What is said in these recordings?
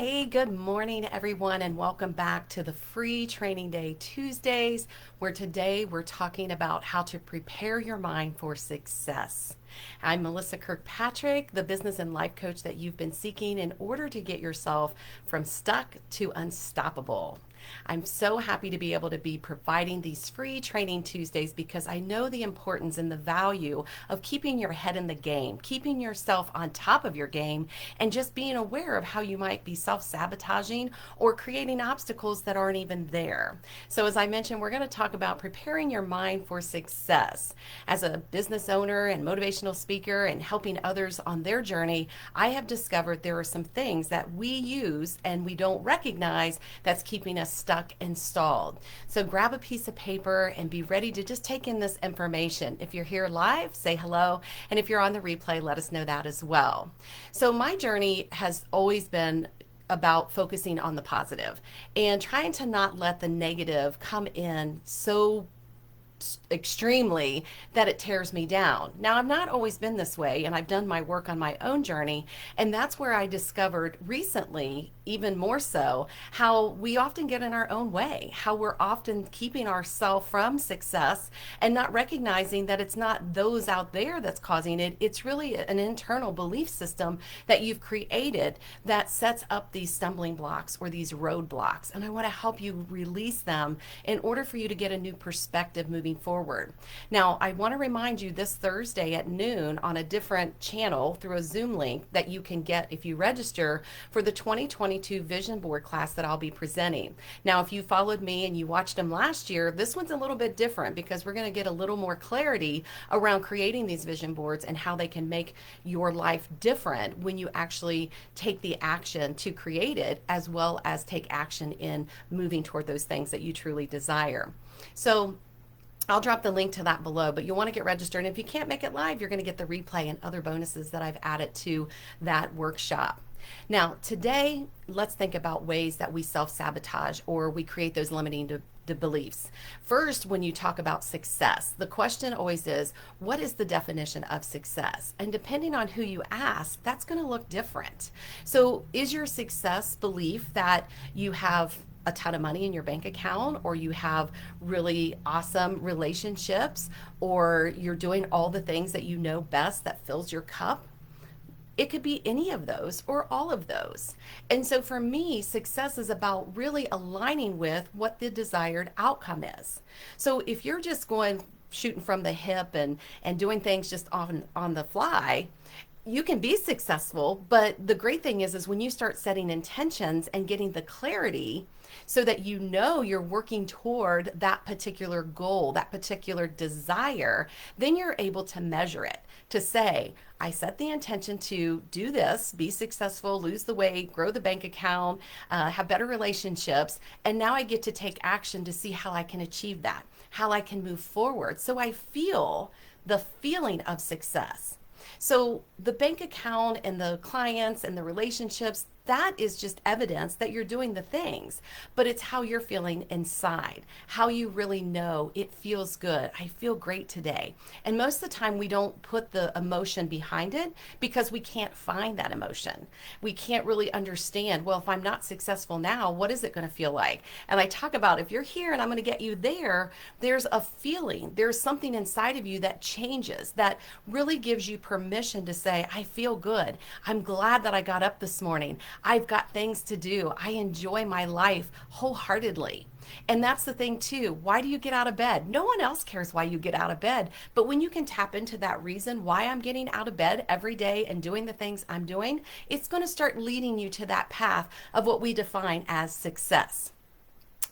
Hey, good morning, everyone, and welcome back to the free Training Day Tuesdays, where today we're talking about how to prepare your mind for success. I'm Melissa Kirkpatrick, the business and life coach that you've been seeking in order to get yourself from stuck to unstoppable. I'm so happy to be able to be providing these free Training Tuesdays because I know the importance and the value of keeping your head in the game, keeping yourself on top of your game, and just being aware of how you might be self-sabotaging or creating obstacles that aren't even there. So as I mentioned, we're going to talk about preparing your mind for success. As a business owner and motivational speaker and helping others on their journey, I have discovered there are some things that we use and we don't recognize that's keeping us stuck and stalled. So grab a piece of paper and be ready to just take in this information. If you're here live, say hello. And if you're on the replay, let us know that as well. So my journey has always been about focusing on the positive and trying to not let the negative come in so extremely that it tears me down. Now, I've not always been this way, and I've done my work on my own journey, and that's where I discovered recently, even more so, how we often get in our own way, how we're often keeping ourselves from success and not recognizing that it's not those out there that's causing it. It's really an internal belief system that you've created that sets up these stumbling blocks or these roadblocks. And I want to help you release them in order for you to get a new perspective moving forward. Now, I want to remind you this Thursday at noon on a different channel through a Zoom link that you can get if you register for the 2022 Vision Board class that I'll be presenting. Now, if you followed me and you watched them last year, this one's a little bit different because we're going to get a little more clarity around creating these vision boards and how they can make your life different when you actually take the action to create it, as well as take action in moving toward those things that you truly desire. So I'll drop the link to that below, but you'll want to get registered. And if you can't make it live, you're going to get the replay and other bonuses that I've added to that workshop. Now, today, let's think about ways that we self-sabotage or we create those limiting beliefs. First, when you talk about success, the question always is, what is the definition of success? And depending on who you ask, that's going to look different. So is your success belief that you have a ton of money in your bank account, or you have really awesome relationships, or you're doing all the things that you know best that fills your cup? It could be any of those or all of those. And so for me, success is about really aligning with what the desired outcome is. So if you're just going shooting from the hip and doing things just on the fly, you can be successful. But the great thing is when you start setting intentions and getting the clarity so that you know you're working toward that particular goal, that particular desire, then you're able to measure it, to say, I set the intention to do this, be successful, lose the weight, grow the bank account, have better relationships, and now I get to take action to see how I can achieve that, how I can move forward. So I feel the feeling of success. So the bank account and the clients and the relationships, that is just evidence that you're doing the things, but it's how you're feeling inside, how you really know it feels good. I feel great today. And most of the time we don't put the emotion behind it because we can't find that emotion. We can't really understand, well, if I'm not successful now, what is it going to feel like? And I talk about, if you're here and I'm going to get you there, there's a feeling, there's something inside of you that changes, that really gives you permission to say, I feel good. I'm glad that I got up this morning. I've got things to do. I enjoy my life wholeheartedly. And that's the thing too. Why do you get out of bed? No one else cares why you get out of bed. But when you can tap into that reason why I'm getting out of bed every day and doing the things I'm doing, it's going to start leading you to that path of what we define as success.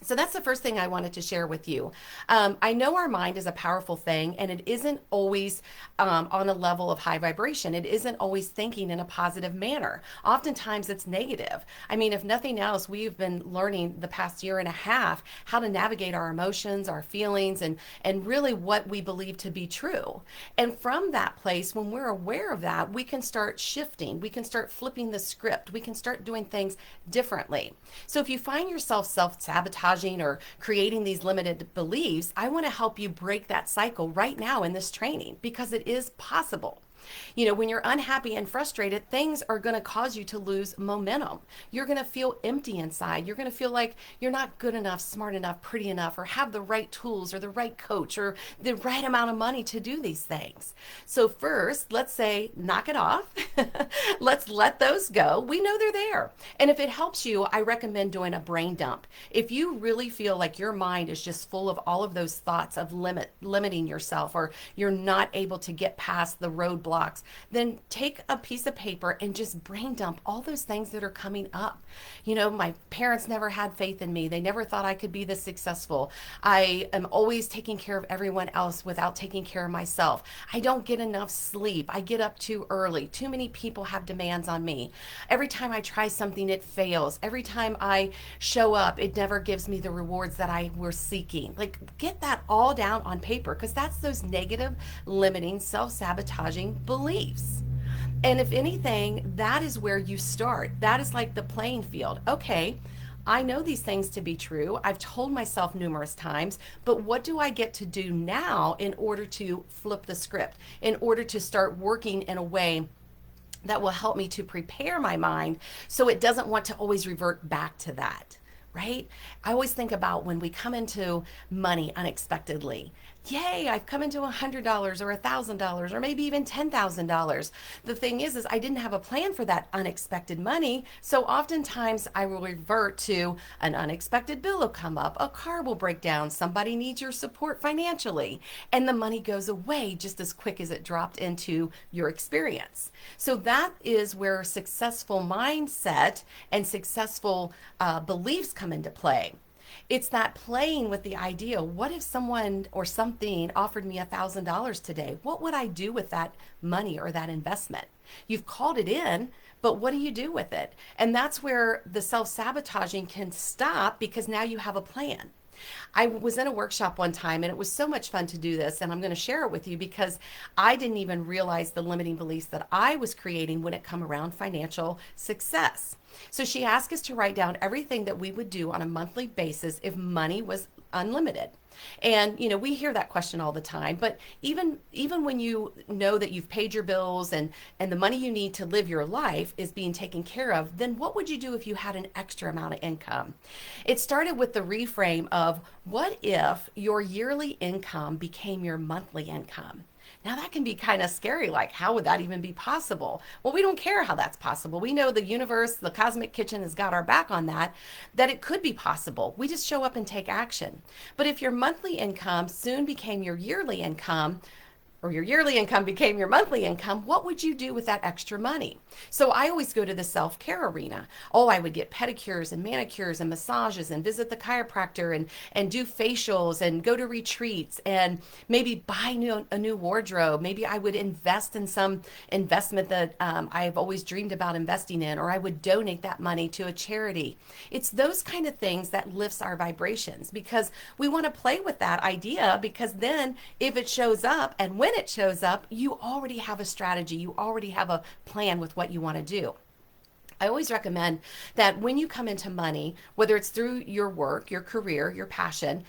So that's the first thing I wanted to share with you. I know our mind is a powerful thing, and it isn't always on a level of high vibration. It isn't always thinking in a positive manner. Oftentimes it's negative. I mean, if nothing else, we've been learning the past year and a half how to navigate our emotions, our feelings, and really what we believe to be true. And from that place, when we're aware of that, we can start shifting. We can start flipping the script. We can start doing things differently. So if you find yourself self-sabotaging or creating these limited beliefs, I want to help you break that cycle right now in this training because it is possible. When you're unhappy and frustrated, things are going to cause you to lose momentum. You're going to feel empty inside. You're going to feel like you're not good enough, smart enough, pretty enough, or have the right tools or the right coach or the right amount of money to do these things. So first, let's say knock it off. Let's let those go. We know they're there. And if it helps you, I recommend doing a brain dump. If you really feel like your mind is just full of all of those thoughts of limiting yourself, or you're not able to get past the roadblocks, then take a piece of paper and just brain dump all those things that are coming up. My parents never had faith in me. They never thought I could be this successful. I am always taking care of everyone else without taking care of myself. I don't get enough sleep. I get up too early. Too many people have demands on me. Every time I try something, it fails. Every time I show up, it never gives me the rewards that I were seeking. Like, get that all down on paper, because that's those negative, limiting, self-sabotaging beliefs. And if anything, that is where you start. That is like the playing field. Okay, I know these things to be true. I've told myself numerous times, but what do I get to do now in order to flip the script, in order to start working in a way that will help me to prepare my mind so it doesn't want to always revert back to that, right? I always think about when we come into money unexpectedly. Yay, I've come into $100 or $1,000 or maybe even $10,000. The thing is I didn't have a plan for that unexpected money. So oftentimes I will revert to an unexpected bill will come up, a car will break down, somebody needs your support financially, and the money goes away just as quick as it dropped into your experience. So that is where successful mindset and successful beliefs come into play. It's that playing with the idea. What if someone or something offered me $1,000 today? What would I do with that money or that investment? You've called it in, but what do you do with it? And that's where the self-sabotaging can stop, because now you have a plan. I was in a workshop one time and it was so much fun to do this, and I'm going to share it with you because I didn't even realize the limiting beliefs that I was creating when it come around financial success. So she asked us to write down everything that we would do on a monthly basis if money was unlimited. And we hear that question all the time, but even when you know that you've paid your bills and the money you need to live your life is being taken care of, then what would you do if you had an extra amount of income? It started with the reframe of, what if your yearly income became your monthly income? Now that can be kind of scary. Like, how would that even be possible? Well, we don't care how that's possible. We know the universe, the cosmic kitchen has got our back on that it could be possible. We just show up and take action. But if your monthly income soon became your yearly income, or your yearly income became your monthly income, what would you do with that extra money? So I always go to the self-care arena. Oh, I would get pedicures and manicures and massages and visit the chiropractor and do facials and go to retreats and maybe buy a new wardrobe. Maybe I would invest in some investment that I've always dreamed about investing in, or I would donate that money to a charity. It's those kind of things that lifts our vibrations, because we want to play with that idea, because then if it shows up, and when it shows up, you already have a strategy. You already have a plan with what you want to do. I always recommend that when you come into money, whether it's through your work, your career, your passion,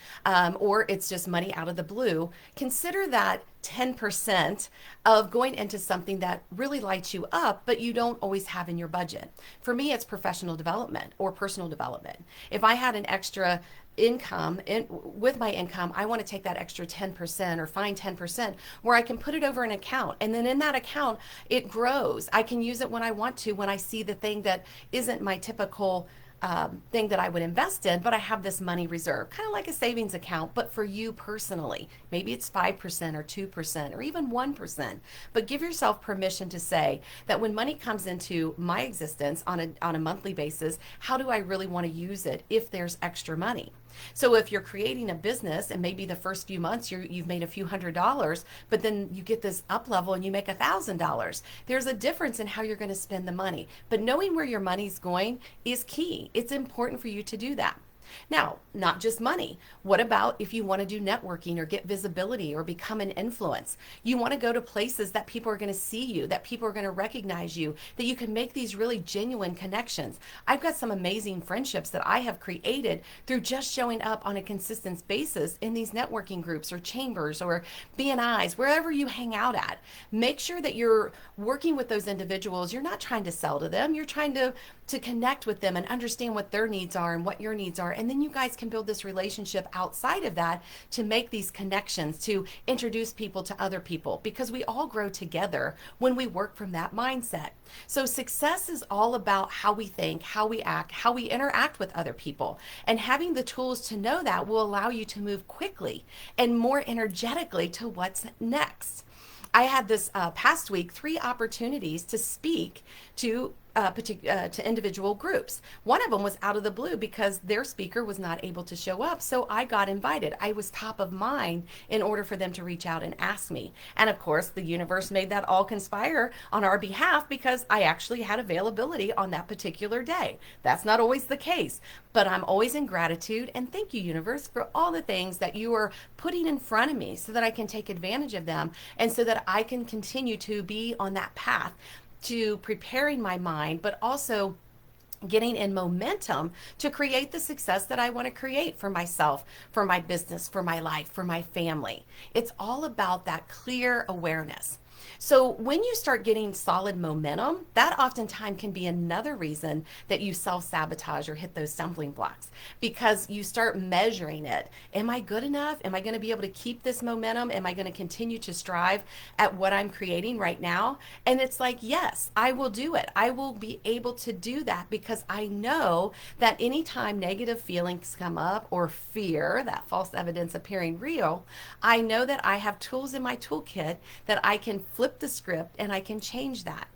or it's just money out of the blue, consider that 10% of going into something that really lights you up, but you don't always have in your budget. For me, it's professional development or personal development. If I had an extra income with my income, I want to take that extra 10% or find 10% where I can put it over an account, and then in that account it grows. I can use it when I want to, when I see the thing that isn't my typical thing that I would invest in, but I have this money reserve, kind of like a savings account, but for you personally. Maybe it's 5% or 2% or even 1%, but give yourself permission to say that when money comes into my existence on a monthly basis, how do I really want to use it if there's extra money? So if you're creating a business and maybe the first few months you've made a few $100s, but then you get this up level and you make $1,000, there's a difference in how you're going to spend the money. But knowing where your money's going is key. It's important for you to do that. Now, not just money. What about if you want to do networking or get visibility or become an influence? You want to go to places that people are going to see you, that people are going to recognize you, that you can make these really genuine connections. I've got some amazing friendships that I have created through just showing up on a consistent basis in these networking groups or chambers or BNIs, wherever you hang out at. Make sure that you're working with those individuals. You're not trying to sell to them. You're trying to connect with them and understand what their needs are and what your needs are. And then you guys can build this relationship outside of that to make these connections, to introduce people to other people, because we all grow together when we work from that mindset. So success is all about how we think, how we act, how we interact with other people. And having the tools to know that will allow you to move quickly and more energetically to what's next. I had this past week 3 opportunities to speak to individual groups. One of them was out of the blue because their speaker was not able to show up. So I got invited. I was top of mind in order for them to reach out and ask me. And of course, the universe made that all conspire on our behalf because I actually had availability on that particular day. That's not always the case, but I'm always in gratitude and thank you, universe, for all the things that you are putting in front of me so that I can take advantage of them and so that I can continue to be on that path to preparing my mind, but also getting in momentum to create the success that I want to create for myself, for my business, for my life, for my family. It's all about that clear awareness. So when you start getting solid momentum, that oftentimes can be another reason that you self-sabotage or hit those stumbling blocks, because you start measuring it. Am I good enough? Am I going to be able to keep this momentum? Am I going to continue to strive at what I'm creating right now? And it's like, yes, I will do it. I will be able to do that because I know that anytime negative feelings come up or fear, that false evidence appearing real, I know that I have tools in my toolkit that I can flip the script and I can change that.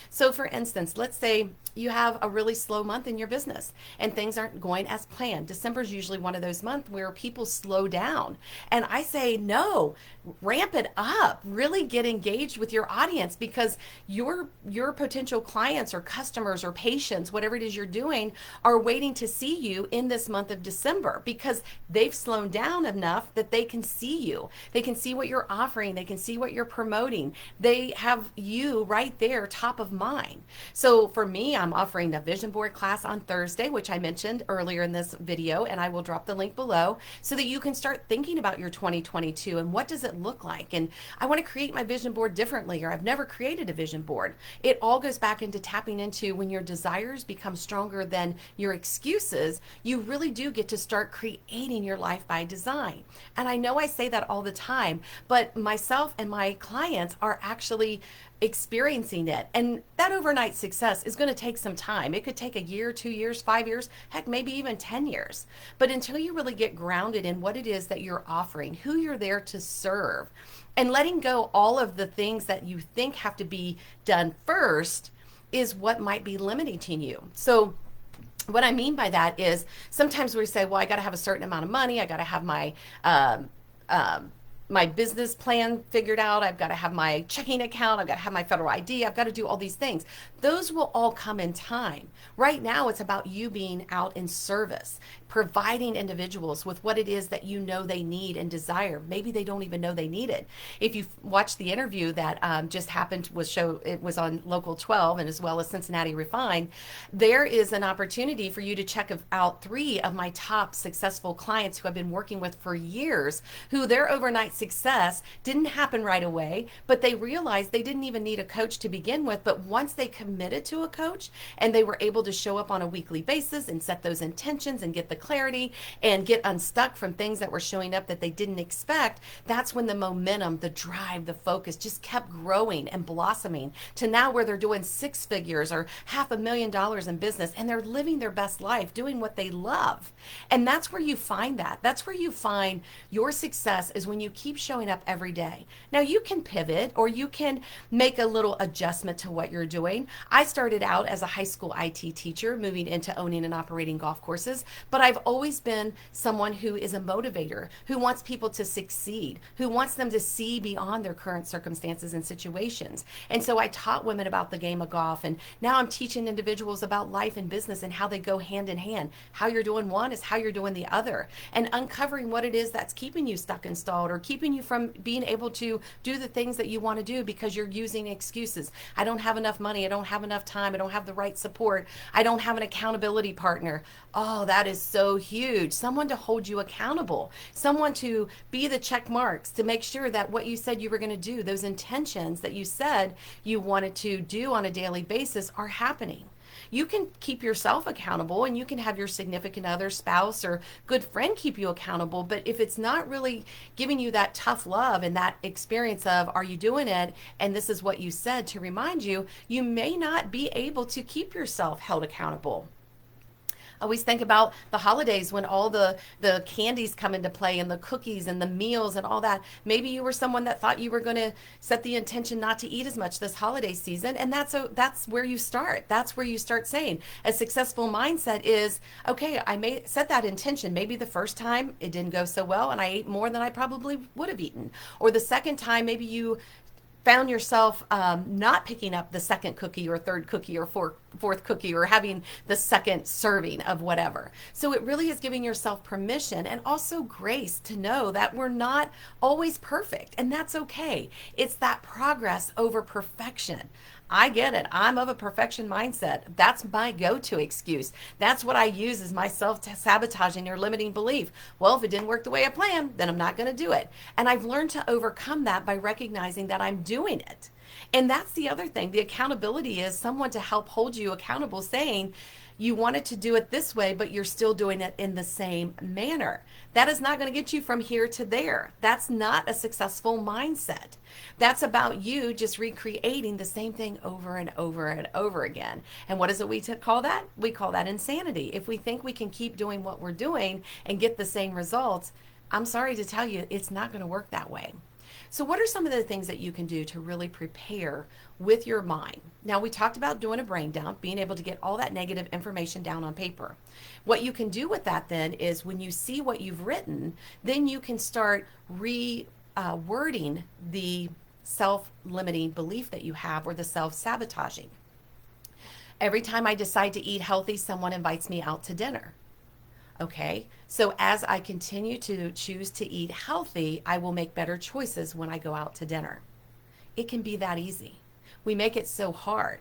So for instance, let's say you have a really slow month in your business and things aren't going as planned. December is usually one of those months where people slow down. And I say, no, ramp it up, really get engaged with your audience, because your potential clients or customers or patients, whatever it is you're doing, are waiting to see you in this month of December because they've slowed down enough that they can see you. They can see what you're offering. They can see what you're promoting. They have you right there, top of mind. So for me, I'm offering a vision board class on Thursday, which I mentioned earlier in this video, and I will drop the link below so that you can start thinking about your 2022 and what does it look like. And I want to create my vision board differently, or I've never created a vision board. It all goes back into tapping into when your desires become stronger than your excuses, you really do get to start creating your life by design. And I know I say that all the time, but myself and my clients are actually experiencing it. And that overnight success is going to take some time. It could take a year, 2 years, 5 years, heck, maybe even 10 years. But until you really get grounded in what it is that you're offering, who you're there to serve, and letting go all of the things that you think have to be done first is what might be limiting you. So what I mean by that is sometimes we say, well, I got to have a certain amount of money. I got to have my business plan figured out. I've got to have my checking account. I've got to have my federal ID. I've got to do all these things. Those will all come in time. Right now, it's about you being out in service, providing individuals with what it is that you know they need and desire. Maybe they don't even know they need it. If you watched the interview that just happened, it was on Local 12 and as well as Cincinnati Refined, there is an opportunity for you to check out 3 of my top successful clients who I've been working with for years, who their overnight success didn't happen right away, but they realized they didn't even need a coach to begin with. But once they committed to a coach and they were able to show up on a weekly basis and set those intentions and get the clarity and get unstuck from things that were showing up that they didn't expect, that's when the momentum, the drive, the focus just kept growing and blossoming to now where they're doing 6 figures or $500,000 in business, and they're living their best life doing what they love. And that's where you find that. That's where you find your success, is when you keep keep showing up every day. Now you can pivot or you can make a little adjustment to what you're doing. I started out as a high school IT teacher, moving into owning and operating golf courses, but I've always been someone who is a motivator, who wants people to succeed, who wants them to see beyond their current circumstances and situations. And so I taught women about the game of golf, and now I'm teaching individuals about life and business and how they go hand in hand. How you're doing one is how you're doing the other, and uncovering what it is that's keeping you stuck and stalled or keeping you from being able to do the things that you want to do because you're using excuses. I don't have enough money. I don't have enough time. I don't have the right support. I don't have an accountability partner. Oh, that is so huge. Someone to hold you accountable, someone to be the check marks to make sure that what you said you were going to do, those intentions that you said you wanted to do on a daily basis, are happening. You can keep yourself accountable, and you can have your significant other, spouse, or good friend keep you accountable. But if it's not really giving you that tough love and that experience of, are you doing it? And this is what you said to remind you, you may not be able to keep yourself held accountable. I always think about the holidays when all the candies come into play and the cookies and the meals and all that. Maybe you were someone that thought you were going to set the intention not to eat as much this holiday season, and that's where you start. That's where you start saying a successful mindset is, okay, I may set that intention. Maybe the first time it didn't go so well and I ate more than I probably would have eaten. Or the second time, maybe you found yourself not picking up the second cookie or third cookie or fourth cookie or having the second serving of whatever. So it really is giving yourself permission and also grace to know that we're not always perfect, and that's okay. It's that progress over perfection. I get it. I'm of a perfection mindset. That's my go-to excuse. That's what I use as my self-sabotaging or limiting belief. Well, if it didn't work the way I planned, then I'm not going to do it. And I've learned to overcome that by recognizing that I'm doing it. And that's the other thing. The accountability is someone to help hold you accountable, saying, you wanted to do it this way, but you're still doing it in the same manner. That is not going to get you from here to there. That's not a successful mindset. That's about you just recreating the same thing over and over and over again. And what is it we call that? We call that insanity. If we think we can keep doing what we're doing and get the same results, I'm sorry to tell you, it's not going to work that way. So what are some of the things that you can do to really prepare with your mind? Now, we talked about doing a brain dump, being able to get all that negative information down on paper. What you can do with that then is when you see what you've written, then you can start wording the self-limiting belief that you have, or the self-sabotaging. Every time I decide to eat healthy, someone invites me out to dinner. Okay, so as I continue to choose to eat healthy, I will make better choices when I go out to dinner. It can be that easy. We make it so hard.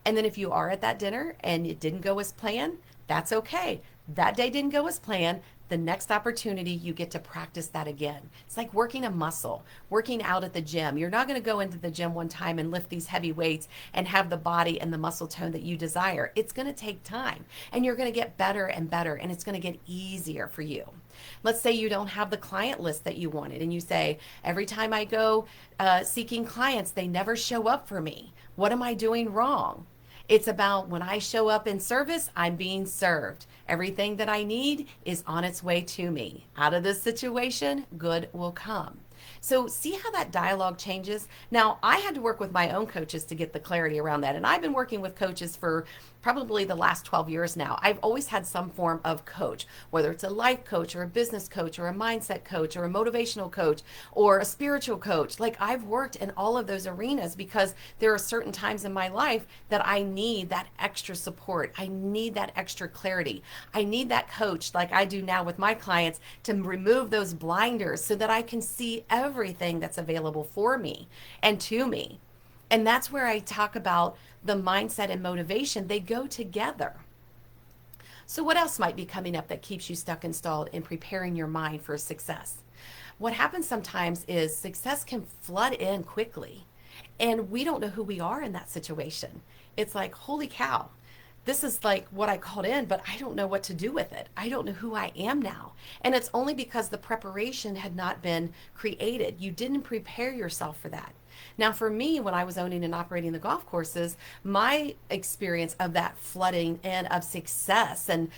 And then if you are at that dinner and it didn't go as planned, that's okay. That day didn't go as planned. The next opportunity, you get to practice that again. It's like working a muscle, working out at the gym. You're not going to go into the gym one time and lift these heavy weights and have the body and the muscle tone that you desire. It's going to take time, and you're going to get better and better, and it's going to get easier for you. Let's say you don't have the client list that you wanted, and you say, every time I go seeking clients, they never show up for me. What am I doing wrong? It's about when I show up in service, I'm being served. Everything that I need is on its way to me. Out of this situation, good will come. So see how that dialogue changes? Now, I had to work with my own coaches to get the clarity around that. And I've been working with coaches for probably the last 12 years now. I've always had some form of coach, whether it's a life coach or a business coach or a mindset coach or a motivational coach or a spiritual coach. Like, I've worked in all of those arenas because there are certain times in my life that I need that extra support. I need that extra clarity. I need that coach, like I do now with my clients, to remove those blinders so that I can see everything that's available for me and to me. And that's where I talk about the mindset and motivation. They go together. So what else might be coming up that keeps you stuck and stalled in preparing your mind for success? What happens sometimes is success can flood in quickly, and we don't know who we are in that situation. It's like, holy cow, this is like what I called in, but I don't know what to do with it. I don't know who I am now. And it's only because the preparation had not been created. You didn't prepare yourself for that. Now, for me, when I was owning and operating the golf courses, my experience of that flooding and of success and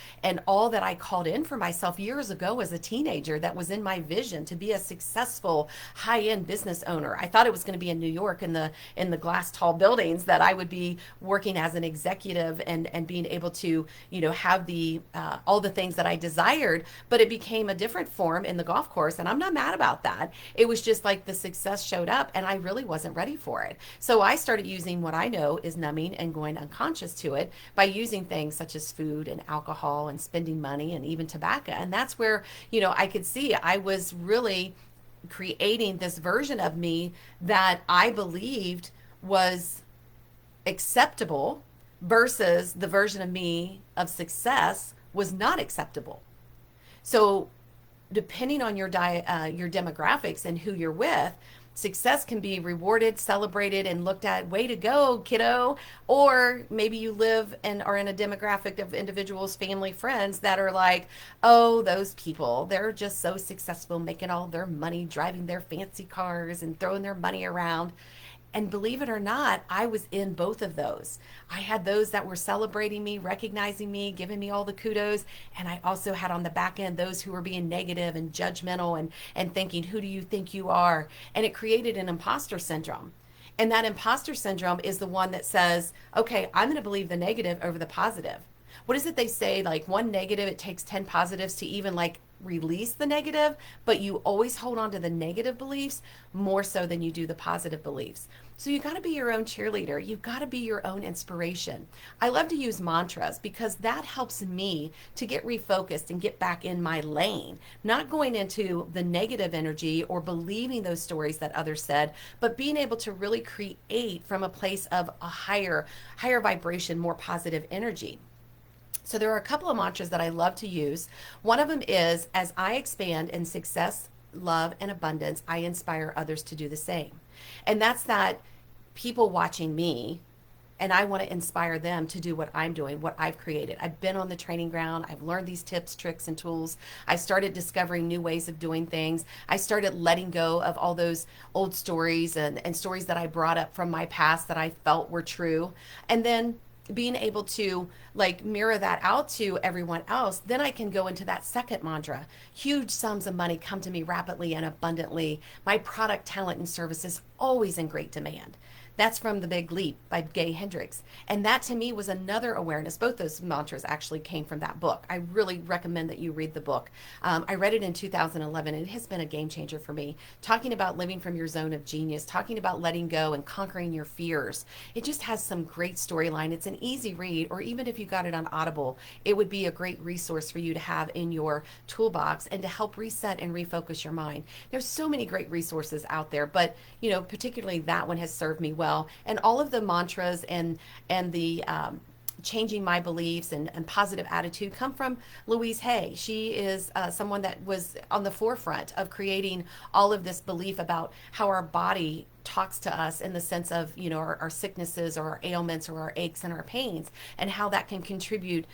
all that I called in for myself years ago as a teenager that was in my vision to be a successful high-end business owner. I thought it was going to be in New York in the glass tall buildings that I would be working as an executive and being able to, have the all the things that I desired, but it became a different form in the golf course, and I'm not mad about that. It was just like the success showed up and I really wasn't ready for it. So I started using what I know is numbing and going unconscious to it by using things such as food and alcohol and spending money and even tobacco. And that's where, I could see I was really creating this version of me that I believed was acceptable versus the version of me of success was not acceptable. So depending on your your demographics and who you're with, success can be rewarded, celebrated, and looked at, way to go, kiddo. Or maybe you live and are in a demographic of individuals, family, friends that are like, oh, those people, they're just so successful, making all their money, driving their fancy cars and throwing their money around. And believe it or not, I was in both of those. I had those that were celebrating me, recognizing me, giving me all the kudos. And I also had on the back end those who were being negative and judgmental and thinking, who do you think you are? And it created an imposter syndrome. And that imposter syndrome is the one that says, okay, I'm going to believe the negative over the positive. What is it they say? Like one negative, it takes 10 positives to even like release the negative, but you always hold on to the negative beliefs more so than you do the positive beliefs. So you got to be your own cheerleader. You've got to be your own inspiration. I love to use mantras because that helps me to get refocused and get back in my lane, not going into the negative energy or believing those stories that others said, but being able to really create from a place of a higher vibration, more positive energy. So there are a couple of mantras that I love to use. One of them is, as I expand in success, love, and abundance, I inspire others to do the same. And that's that people watching me, and I want to inspire them to do what I'm doing, what I've created. I've been on the training ground. I've learned these tips, tricks, and tools. I started discovering new ways of doing things. I started letting go of all those old stories and stories that I brought up from my past that I felt were true. And then being able to like mirror that out to everyone else, then I can go into that second mantra. Huge sums of money come to me rapidly and abundantly. My product, talent, and service is always in great demand. That's from The Big Leap by Gay Hendricks. And that to me was another awareness. Both those mantras actually came from that book. I really recommend that you read the book. I read it in 2011 and it has been a game changer for me. Talking about living from your zone of genius, talking about letting go and conquering your fears. It just has some great storyline. It's an easy read, or even if you got it on Audible, it would be a great resource for you to have in your toolbox and to help reset and refocus your mind. There's so many great resources out there, but particularly that one has served me well. And all of the mantras and the changing my beliefs and positive attitude come from Louise Hay. She is someone that was on the forefront of creating all of this belief about how our body talks to us in the sense of our sicknesses or our ailments or our aches and our pains, and how that can contribute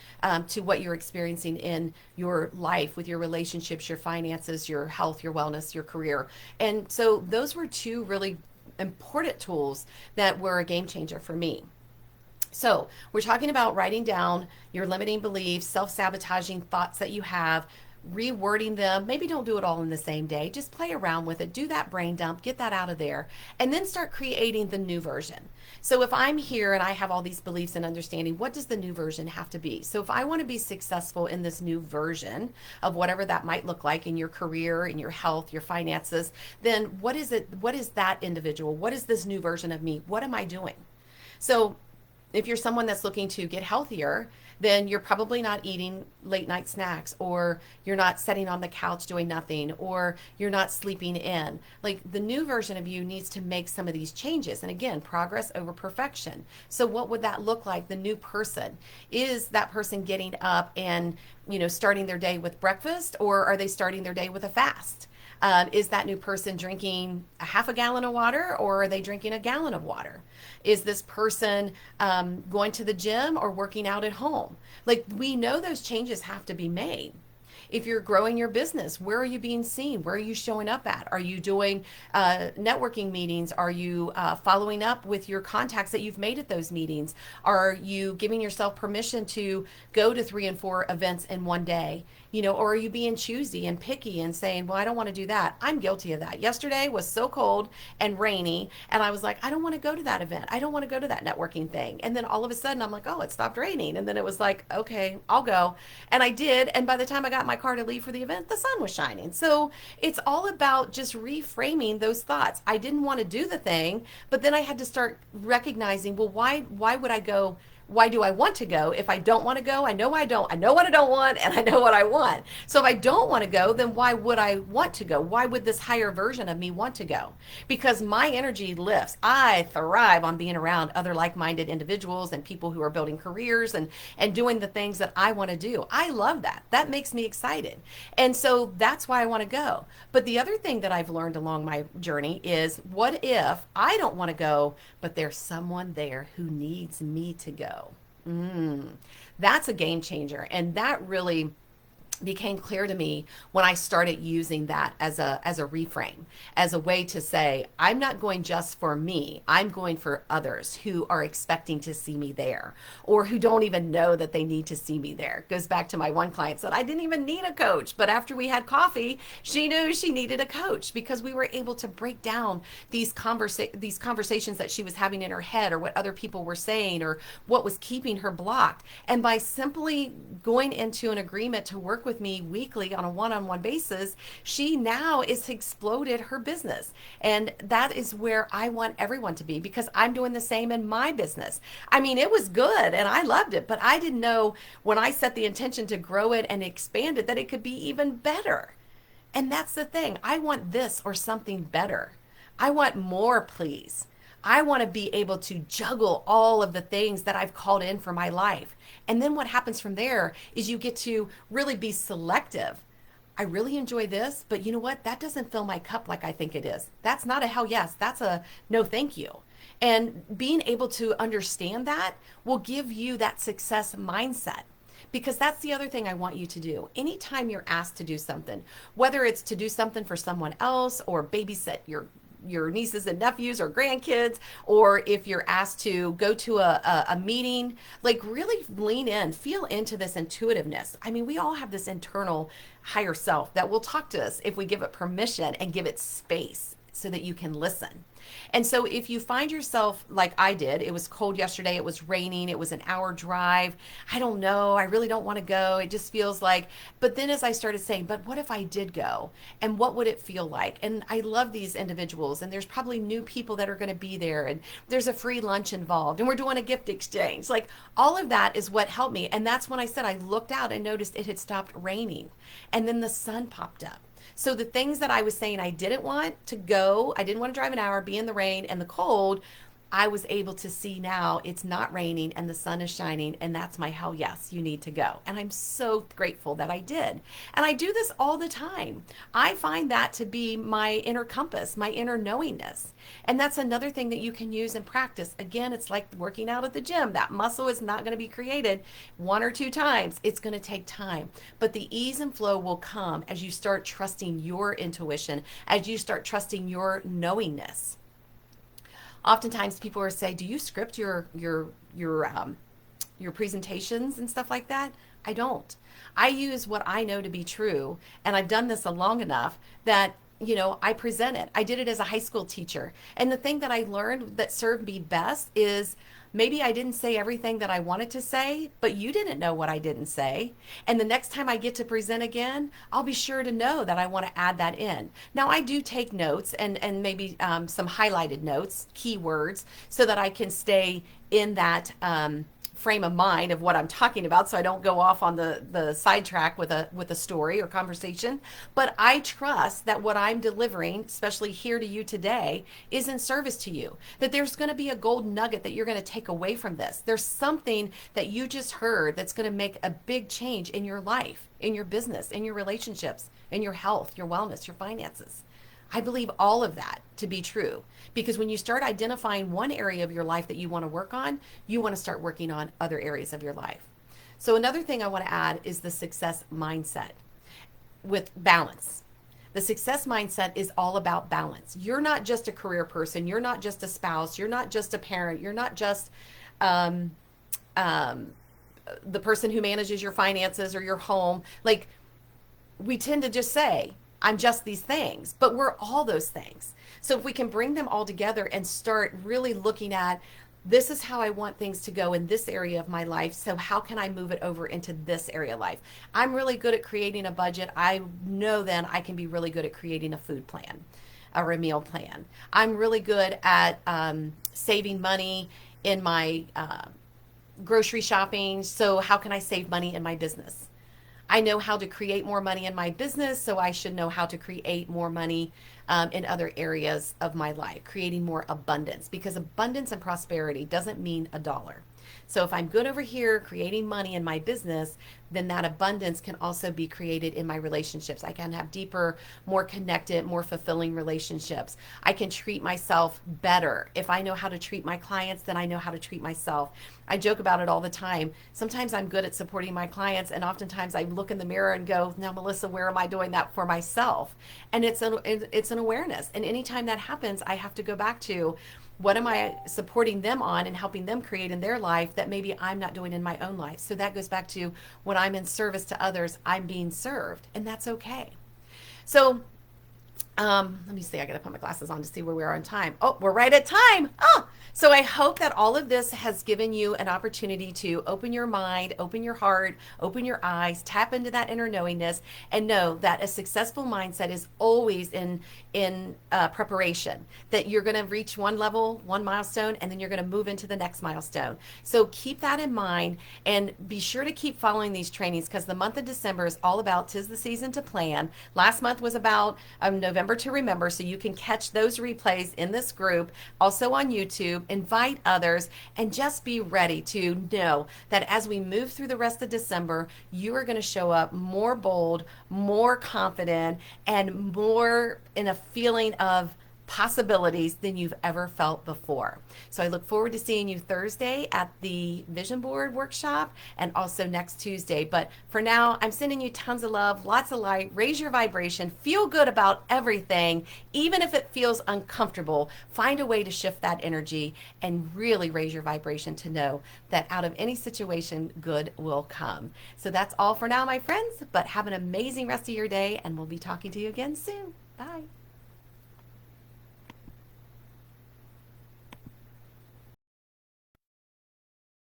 to what you're experiencing in your life with your relationships, your finances, your health, your wellness, your career. And so those were two really important tools that were a game changer for me. So we're talking about writing down your limiting beliefs, self-sabotaging thoughts that you have, rewording them. Maybe don't do it all in the same day. Just play around with it. Do that brain dump, get that out of there, and then start creating the new version. So if I'm here and I have all these beliefs and understanding, what does the new version have to be? So if I want to be successful in this new version of whatever that might look like in your career, in your health, your finances, then what is it? What is that individual? What is this new version of me? What am I doing? So if you're someone that's looking to get healthier, then you're probably not eating late night snacks, or you're not sitting on the couch doing nothing, or you're not sleeping in. Like, the new version of you needs to make some of these changes. And again, progress over perfection. So what would that look like? The new person, is that person getting up and, starting their day with breakfast, or are they starting their day with a fast? Is that new person drinking a half a gallon of water, or are they drinking a gallon of water? Is this person going to the gym or working out at home? Like, we know those changes have to be made. If you're growing your business, where are you being seen? Where are you showing up at? Are you doing networking meetings? Are you following up with your contacts that you've made at those meetings? Are you giving yourself permission to go to 3 and 4 events in one day? Or are you being choosy and picky and saying, well, I don't want to do that? I'm guilty of that. Yesterday was so cold and rainy, and I was like, I don't want to go to that event. I don't want to go to that networking thing. And then all of a sudden, I'm like, oh, it stopped raining. And then it was like, okay, I'll go. And I did. And by the time I got in my car to leave for the event, the sun was shining. So it's all about just reframing those thoughts. I didn't want to do the thing, but then I had to start recognizing, well, why would I go? Why do I want to go? If I don't want to go, I know I don't. I know what I don't want, and I know what I want. So if I don't want to go, then why would I want to go? Why would this higher version of me want to go? Because my energy lifts. I thrive on being around other like-minded individuals and people who are building careers and doing the things that I want to do. I love that. That makes me excited. And so that's why I want to go. But the other thing that I've learned along my journey is, what if I don't want to go, but there's someone there who needs me to go? That's a game changer. And that really became clear to me when I started using that as a reframe, as a way to say, I'm not going just for me, I'm going for others who are expecting to see me there, or who don't even know that they need to see me there. It goes back to my one client said, I didn't even need a coach, but after we had coffee, she knew she needed a coach, because we were able to break down these conversations that she was having in her head, or what other people were saying, or what was keeping her blocked. And by simply going into an agreement to work with me weekly on a one-on-one basis, she now is exploded her business. And that is where I want everyone to be, because I'm doing the same in my business. I mean, it was good and I loved it, but I didn't know when I set the intention to grow it and expand it that it could be even better. And that's the thing. I want this or something better. I want more, please. I want to be able to juggle all of the things that I've called in for my life. And then what happens from there is you get to really be selective. I really enjoy this, but you know what? That doesn't fill my cup like I think it is. That's not a hell yes. That's a no thank you. And being able to understand that will give you that success mindset. Because that's the other thing I want you to do. Anytime you're asked to do something, whether it's to do something for someone else, or babysit your nieces and nephews or grandkids, or if you're asked to go to a meeting, like really lean in, feel into this intuitiveness. I mean, we all have this internal higher self that will talk to us if we give it permission and give it space so that you can listen. And so if you find yourself like I did, it was cold yesterday, it was raining, it was an hour drive, I don't know, I really don't want to go, it just feels like, but then as I started saying, but what if I did go? And what would it feel like? And I love these individuals, and there's probably new people that are going to be there, and there's a free lunch involved, and we're doing a gift exchange. Like, all of that is what helped me. And that's when I said, I looked out and noticed it had stopped raining, and then the sun popped up. So the things that I was saying I didn't want to go, I didn't want to drive an hour, be in the rain and the cold, I was able to see now it's not raining and the sun is shining, and that's my hell yes, you need to go. And I'm so grateful that I did. And I do this all the time. I find that to be my inner compass, my inner knowingness. And that's another thing that you can use and practice. Again, it's like working out at the gym. That muscle is not going to be created 1 or 2 times. It's going to take time. But the ease and flow will come as you start trusting your intuition, as you start trusting your knowingness. Oftentimes people will say, do you script your presentations and stuff like that? I don't. I use what I know to be true, and I've done this long enough that I present it. I did it as a high school teacher. And the thing that I learned that served me best is, maybe I didn't say everything that I wanted to say, but you didn't know what I didn't say. And the next time I get to present again, I'll be sure to know that I want to add that in. Now, I do take notes and maybe some highlighted notes, keywords, so that I can stay in that frame of mind of what I'm talking about, so I don't go off on the sidetrack with a story or conversation. But I trust that what I'm delivering, especially here to you today, is in service to you. That there's going to be a golden nugget that you're going to take away from this. There's something that you just heard that's going to make a big change in your life, in your business, in your relationships, in your health, your wellness, your finances. I believe all of that to be true, because when you start identifying one area of your life that you want to work on, you want to start working on other areas of your life. So another thing I want to add is the success mindset. with balance. The success mindset is all about balance. You're not just a career person. You're not just a spouse. You're not just a parent. You're not just um, um, the person who manages your finances or your home. Like, we tend to just say, I'm just these things, but we're all those things. So if we can bring them all together and start really looking at, this is how I want things to go in this area of my life. So how can I move it over into this area of life? I'm really good at creating a budget. I know then I can be really good at creating a food plan or a meal plan. I'm really good at saving money in my grocery shopping. So how can I save money in my business? I know how to create more money in my business, so I should know how to create more money in other areas of my life, creating more abundance, because abundance and prosperity doesn't mean a dollar. So if I'm good over here creating money in my business, then that abundance can also be created in my relationships. I can have deeper, more connected, more fulfilling relationships. I can treat myself better. If I know how to treat my clients, then I know how to treat myself. I joke about it all the time. Sometimes I'm good at supporting my clients, and oftentimes I look in the mirror and go, now, Melissa, where am I doing that for myself? And it's an awareness. And anytime that happens, I have to go back to, what am I supporting them on and helping them create in their life that maybe I'm not doing in my own life? So that goes back to, when I'm in service to others, I'm being served, and that's okay. So let me see. I got to put my glasses on to see where we are on time. Oh, we're right at time. Oh, so I hope that all of this has given you an opportunity to open your mind, open your heart, open your eyes, tap into that inner knowingness, and know that a successful mindset is always in preparation. That you're going to reach one level, one milestone, and then you're going to move into the next milestone. So keep that in mind, and be sure to keep following these trainings, because the month of December is all about 'tis the season to plan. Last month was about November to remember, so you can catch those replays in this group, also on YouTube. Invite others, and just be ready to know that as we move through the rest of December, you are going to show up more bold, more confident, and more in a feeling of possibilities than you've ever felt before. So I look forward to seeing you Thursday at the Vision Board workshop, and also next Tuesday. But for now, I'm sending you tons of love, lots of light. Raise your vibration, feel good about everything, even if it feels uncomfortable. Find a way to shift that energy and really raise your vibration to know that out of any situation, good will come. So that's all for now, my friends, but have an amazing rest of your day, and we'll be talking to you again soon. Bye.